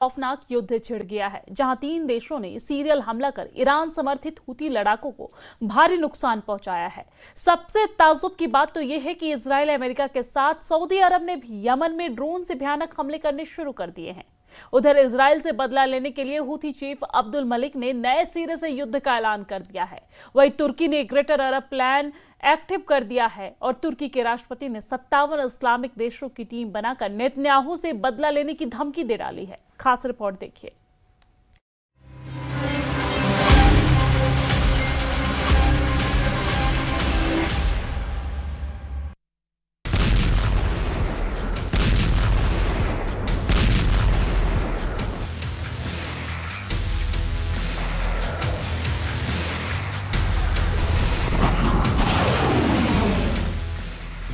खौफनाक युद्ध छिड़ गया है, जहां 3 देशों ने सीरियल हमला कर ईरान समर्थित हुती लड़ाकों को भारी नुकसान पहुंचाया है। सबसे ताज्जुब की बात तो यह है कि इजराइल अमेरिका के साथ सऊदी अरब ने भी यमन में ड्रोन से भयानक हमले करने शुरू कर दिए हैं। उधर इजराइल से बदला लेने के लिए हुती चीफ अब्दुल मलिक ने नए सिरे से युद्ध का ऐलान कर दिया है। वहीं तुर्की ने ग्रेटर अरब प्लान एक्टिव कर दिया है और तुर्की के राष्ट्रपति ने 57 इस्लामिक देशों की टीम बनाकर नेतन्याहू से बदला लेने की धमकी दे डाली है। खास रिपोर्ट देखिए।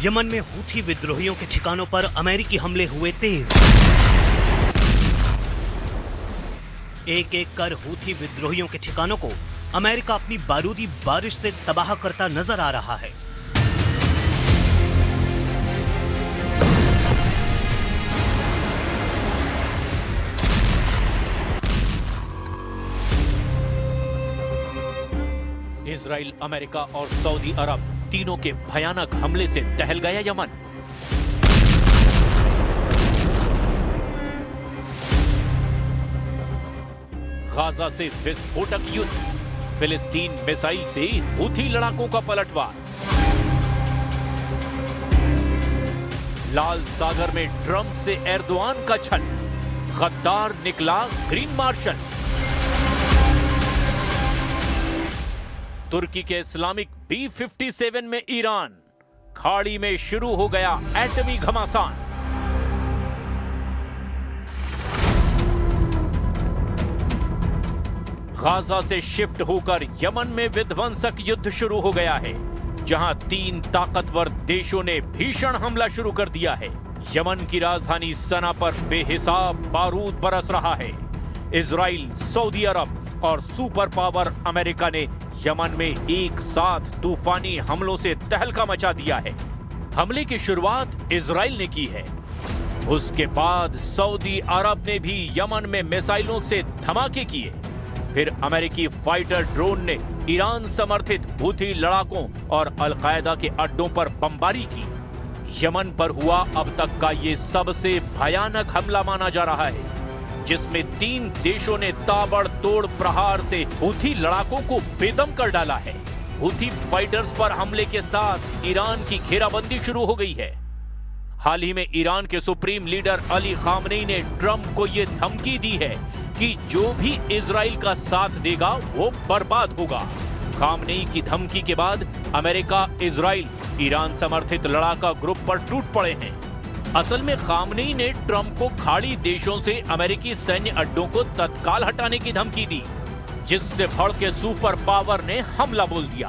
यमन में हूथी विद्रोहियों के ठिकानों पर अमेरिकी हमले हुए तेज। एक एक कर हूथी विद्रोहियों के ठिकानों को अमेरिका अपनी बारूदी बारिश से तबाह करता नजर आ रहा है। इजराइल, अमेरिका और सऊदी अरब तीनों के भयानक हमले से दहल गया यमन। गाजा से विस्फोटक युद्ध, फिलिस्तीन मिसाइल से हूथी लड़ाकों का पलटवार। लाल सागर में ट्रंप से एर्दोआन का छल, गद्दार निकला ग्रीन मार्शल। तुर्की के इस्लामिक B-57 में ईरान, खाड़ी में शुरू हो गया एटमी घमासान। गाजा से शिफ्ट होकर यमन में विध्वंसक युद्ध शुरू हो गया है, जहां 3 ताकतवर देशों ने भीषण हमला शुरू कर दिया है। यमन की राजधानी सना पर बेहिसाब बारूद बरस रहा है। इजराइल, सऊदी अरब और सुपर पावर अमेरिका ने यमन में एक साथ तूफानी हमलों से तहलका मचा दिया है। हमले की शुरुआत इजराइल ने की है, उसके बाद सऊदी अरब ने भी यमन में मिसाइलों से धमाके किए। फिर अमेरिकी फाइटर ड्रोन ने ईरान समर्थित हूथी लड़ाकों और अल-कायदा के अड्डों पर बमबारी की। यमन पर हुआ अब तक का ये सबसे भयानक हमला माना जा रहा है, जिसमें 3 देशों ने ताबड़तोड़ प्रहार से हूथी लड़ाकों को बेदम कर डाला है। हूथी फाइटर्स पर हमले के साथ ईरान की घेराबंदी शुरू हो गई है। हाल ही में ईरान के सुप्रीम लीडर अली खामनेई ने ट्रंप को यह धमकी दी है कि जो भी इजराइल का साथ देगा वो बर्बाद होगा। खामनेई की धमकी के बाद अमेरिका, इजराइल, ईरान समर्थित लड़ाका ग्रुप पर टूट पड़े हैं। असल में खामनेई ने ट्रंप को खाड़ी देशों से अमेरिकी सैन्य अड्डों को तत्काल हटाने की धमकी दी, जिससे भड़के सुपर पावर ने हमला बोल दिया।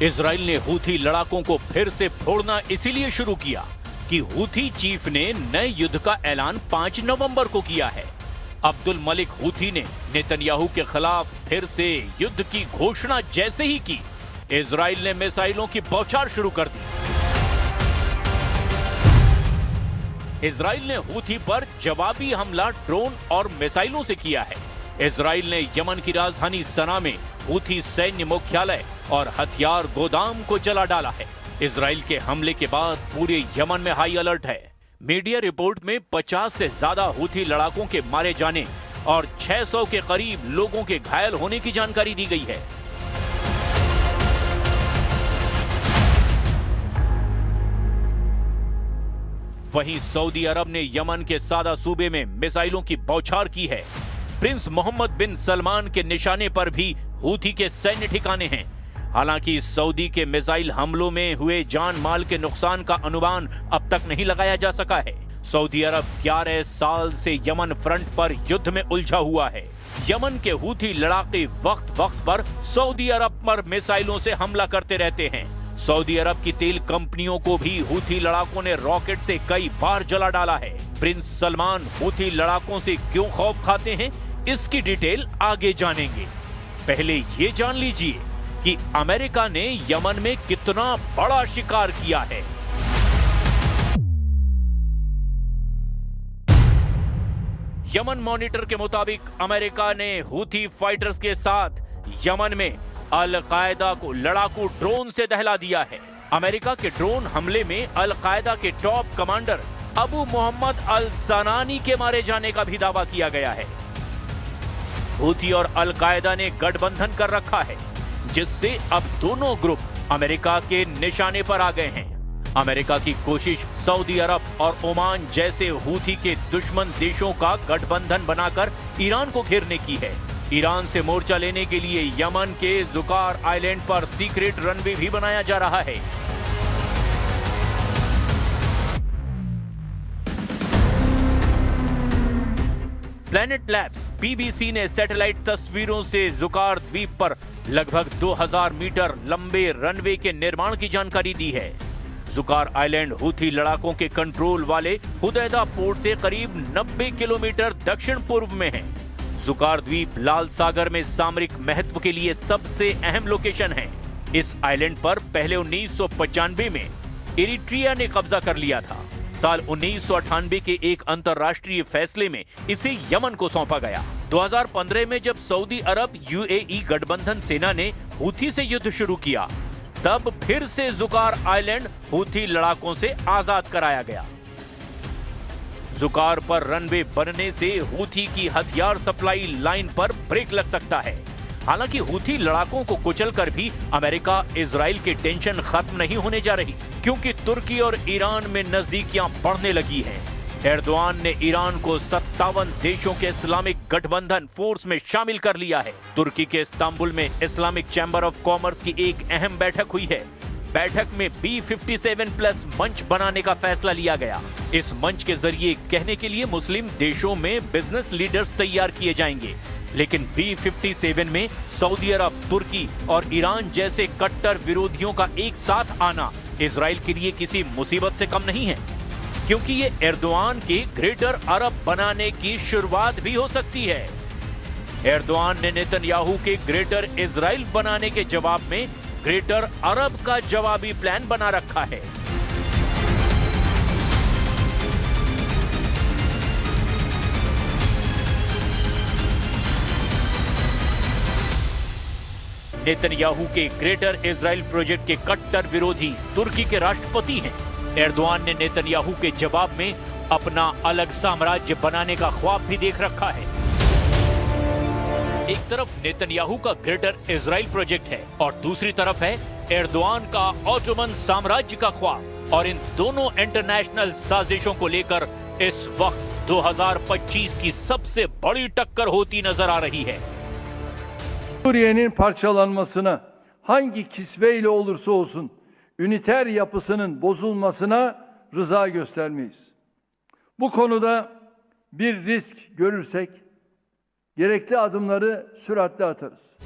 इजराइल ने हूथी लड़ाकों को फिर से फोड़ना इसीलिए शुरू किया कि हूथी चीफ ने नए युद्ध का ऐलान 5 नवंबर को किया है। अब्दुल मलिक हूथी ने नेतन्याहू के खिलाफ फिर से युद्ध की घोषणा जैसे ही की, इजराइल ने मिसाइलों की बौछार शुरू कर दी। इजराइल ने हूथी पर जवाबी हमला ड्रोन और मिसाइलों से किया है। इजराइल ने यमन की राजधानी सना में हूथी सैन्य मुख्यालय और हथियार गोदाम को जला डाला है। इजराइल के हमले के बाद पूरे यमन में हाई अलर्ट है। मीडिया रिपोर्ट में 50 से ज्यादा हूथी लड़ाकों के मारे जाने और 600 के करीब लोगों के घायल होने की जानकारी दी गई है। वहीं सऊदी अरब ने यमन के सादा सूबे में मिसाइलों की बौछार की है। प्रिंस मोहम्मद बिन सलमान के निशाने पर भी हूथी के सैन्य ठिकाने हैं। हालांकि सऊदी के मिसाइल हमलों में हुए जान माल के नुकसान का अनुमान अब तक नहीं लगाया जा सका है। सऊदी अरब 11 साल से यमन फ्रंट पर युद्ध में उलझा हुआ है। यमन के हूथी लड़ाके वक्त वक्त पर सऊदी अरब पर मिसाइलों से हमला करते रहते हैं। सऊदी अरब की तेल कंपनियों को भी हूथी लड़ाकों ने रॉकेट से कई बार जला डाला है। प्रिंस सलमान हूथी लड़ाकों से क्यों खौफ खाते हैं, इसकी डिटेल आगे जानेंगे। पहले ये जान लीजिए कि अमेरिका ने यमन में कितना बड़ा शिकार किया है। यमन मॉनिटर के मुताबिक अमेरिका ने हूथी फाइटर्स के साथ यमन में अल कायदा को लड़ाकू ड्रोन से दहला दिया है। अमेरिका के ड्रोन हमले में अल कायदा के टॉप कमांडर अबू मोहम्मद अल ज़नानी के मारे जाने का भी दावा किया गया है। हूथी और अल कायदा ने गठबंधन कर रखा है, जिससे अब दोनों ग्रुप अमेरिका के निशाने पर आ गए हैं। अमेरिका की कोशिश सऊदी अरब और ओमान जैसे हूथी के दुश्मन देशों का गठबंधन बनाकर ईरान को घेरने की है। ईरान से मोर्चा लेने के लिए यमन के जुकार आइलैंड पर सीक्रेट रनवे भी बनाया जा रहा है। प्लैनेट लैब्स बीबीसी ने सैटेलाइट तस्वीरों से जुकार द्वीप पर लगभग 2000 मीटर लंबे रनवे के निर्माण की जानकारी दी है। जुकार आइलैंड हूथी लड़ाकों के कंट्रोल वाले हुदैदा पोर्ट से करीब 90 किलोमीटर दक्षिण पूर्व में है। जुकार द्वीप लाल सागर में सामरिक महत्व के लिए सबसे अहम लोकेशन है। इस आइलैंड पर पहले 1995 में इरिट्रिया ने कब्जा कर लिया था। साल 1998 के एक अंतर्राष्ट्रीय फैसले में इसे यमन को सौंपा गया। 2015 में जब सऊदी अरब यूएई गठबंधन सेना ने हूथी से युद्ध शुरू किया, तब फिर से जुकार आइलैंड हूथी लड़ाकों से आजाद कराया गया। जुकार पर रनवे बनने से हूथी की हथियार सप्लाई लाइन पर ब्रेक लग सकता है। हालांकि हूथी लड़ाकों को कुचलकर भी अमेरिका इजराइल की टेंशन खत्म नहीं होने जा रही, क्योंकि तुर्की और ईरान में नजदीकियां बढ़ने लगी हैं। एर्दोआन ने ईरान को 57 देशों के इस्लामिक गठबंधन फोर्स में शामिल कर लिया है। तुर्की के इस्तांबुल में इस्लामिक चैम्बर ऑफ कॉमर्स की एक अहम बैठक हुई है। बैठक में B57+ मंच बनाने का फैसला लिया गया। इस मंच के जरिए कहने के लिए मुस्लिम देशों में बिजनेस लीडर्स तैयार किए जाएंगे, लेकिन B57 में सऊदी अरब, तुर्की और ईरान जैसे कट्टर विरोधियों का एक साथ आना इजराइल के लिए किसी मुसीबत से कम नहीं है, क्योंकि ये एर्दोआन के ग्रेटर अरब बनाने की शुरुआत भी हो सकती है। एर्दोआन ने नेतन्याहू के ग्रेटर इजराइल बनाने के जवाब में ग्रेटर अरब का जवाबी प्लान बना रखा है। नेतन्याहू के ग्रेटर इजराइल प्रोजेक्ट के कट्टर विरोधी तुर्की के राष्ट्रपति हैं। एर्दोआन ने नेतन्याहू के जवाब में अपना अलग साम्राज्य बनाने का ख्वाब भी देख रखा है। एक तरफ नेतन्याहू का ग्रेटर इजराइल प्रोजेक्ट है और दूसरी तरफ है एर्दोआन का ऑटोमन साम्राज्य का ख्वाब, और इन दोनों इंटरनेशनल साजिशों को लेकर इस वक्त 2025 की सबसे बड़ी टक्कर होती नजर आ रही है। Suriye'nin parçalanmasına hangi kisveyle olursa olsun üniter yapısının bozulmasına rıza göstermeyiz. Bu konuda bir risk görürsek gerekli adımları süratle atarız.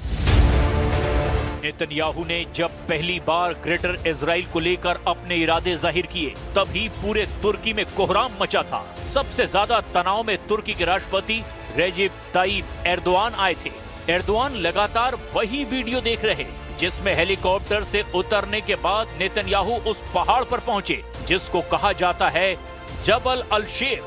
Netanyahu ने जब पहली बार ग्रेटर इजराइल को लेकर अपने इरादे जाहिर किए, तभी पूरे तुर्की में कोहराम मचा था। सबसे ज्यादा तनाव में तुर्की के राष्ट्रपति रेजिप ताइप एर्दोआन आए थे। एर्दोआन लगातार वही वीडियो देख रहे जिसमें हेलीकॉप्टर से उतरने के बाद नेतन्याहू उस पहाड़ पर पहुंचे जिसको कहा जाता है जबल अल शेख,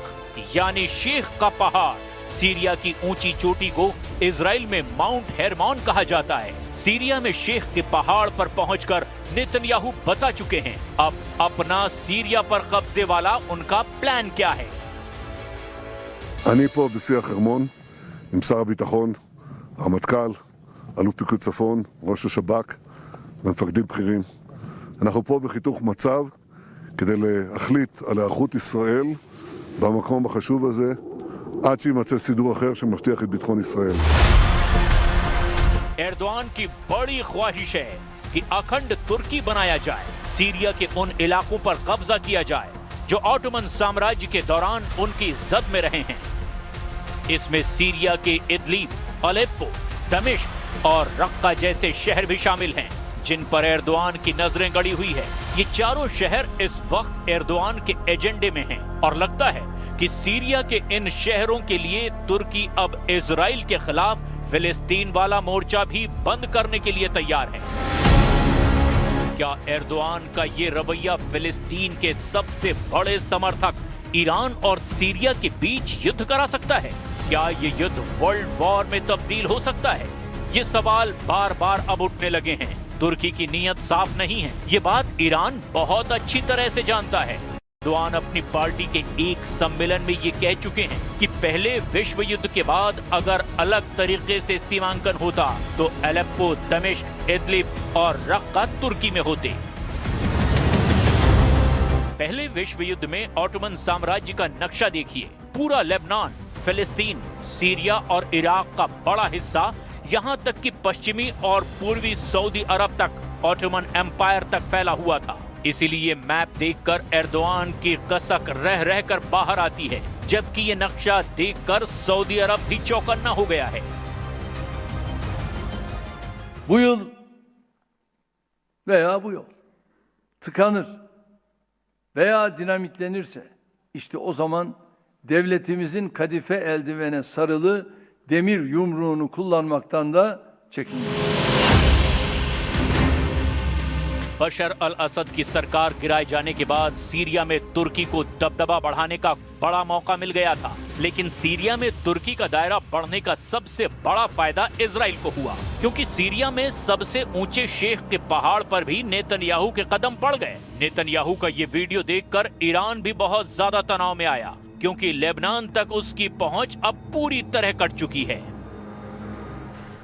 यानी शेख का पहाड़। सीरिया की ऊंची चोटी को इजराइल में माउंट हेरमोन कहा जाता है। सीरिया में शेख के पहाड़ पर पहुंचकर नेतन्याहू बता चुके हैं अब अपना सीरिया पर कब्जे वाला उनका प्लान क्या है। אני פה בשיח חרמון עם שר הביטחון, הרמטכ"ל, אלוף פיקוד צפון, ראש השב"כ ומפקדים בכירים. אנחנו פה בחיתוך מצב כדי להחליט על היערכות ישראל במקום החשוב הזה, עד שימצא סידור אחר שמבטיח את ביטחון ישראל. एर्दोआन की बड़ी ख्वाहिश है कि अखंड तुर्की बनाया जाए, सीरिया के उन इलाकों पर कब्जा किया जाए जो ऑटोमन साम्राज्य के दौरान उनकी जद में रहे हैं। इसमें सीरिया के इदलिब, अलेप्पो, दमिश्क और रक्का जैसे शहर भी शामिल हैं, जिन पर एर्दोआन की नजरें गड़ी हुई है। ये चारों शहर इस वक्त एर्दोआन के एजेंडे में हैं और लगता है कि सीरिया के इन शहरों के लिए तुर्की अब इजराइल के खिलाफ फिलिस्तीन वाला मोर्चा भी बंद करने के लिए तैयार है। क्या एर्दोआन का ये रवैया फिलिस्तीन के सबसे बड़े समर्थक ईरान और सीरिया के बीच युद्ध करा सकता है? क्या ये युद्ध वर्ल्ड वॉर में तब्दील हो सकता है? ये सवाल बार बार अब उठने लगे हैं। तुर्की की नीयत साफ नहीं है, ये बात ईरान बहुत अच्छी तरह से जानता है। एर्दोआन अपनी पार्टी के एक सम्मेलन में ये कह चुके हैं कि पहले विश्व युद्ध के बाद अगर अलग तरीके से सीमांकन होता तो अलेप्पो, दमिश्क, इदलिब और रक्का तुर्की में होते। पहले विश्व युद्ध में ऑटोमन साम्राज्य का नक्शा देखिए। पूरा लेबनान, फिलिस्तीन, सीरिया और इराक का बड़ा हिस्सा, यहाँ तक कि पश्चिमी और पूर्वी सऊदी अरब तक ऑटोमन एम्पायर तक फैला हुआ था। इसीलिए मैप देखकर एर्दोआन की कसक रह रहकर बाहर आती है, जबकि ये नक्शा देखकर सऊदी अरब भी चौकन्ना हो गया है। Bu yıl veya bu yol tıkanır veya dinamitlenirse işte o zaman devletimizin kadife eldivene sarılı demir yumruğunu kullanmaktan da çekinmeyin. बशर अल असद की सरकार गिराए जाने के बाद सीरिया में तुर्की को दबदबा बढ़ाने का बड़ा मौका मिल गया था, लेकिन सीरिया में तुर्की का दायरा बढ़ने का सबसे बड़ा फायदा इजराइल को हुआ, क्योंकि सीरिया में सबसे ऊंचे शेख के पहाड़ पर भी नेतन्याहू के कदम पड़ गए। नेतन्याहू का ये वीडियो देखकर ईरान भी बहुत ज्यादा तनाव में आया, क्योंकि लेबनान तक उसकी पहुंच अब पूरी तरह कट चुकी है।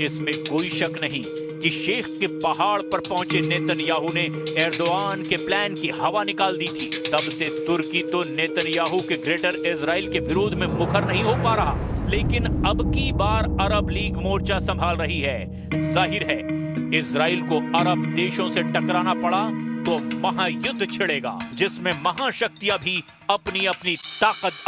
इसमें कोई शक नहीं कि शेख के पहाड़ पर पहुंचे नेतन्याहू ने एर्दोआन के प्लान की हवा निकाल दी थी। तब से तुर्की तो नेतन्याहू के ग्रेटर इजराइल के विरोध में मुखर नहीं हो पा रहा, लेकिन अब की बार अरब लीग मोर्चा संभाल रही है। जाहिर है इजराइल को अरब देशों से टकराना पड़ा तो महायुद्ध छिड़ेगा, जिसमें महाशक्तियां भी अपनी अपनी ताकत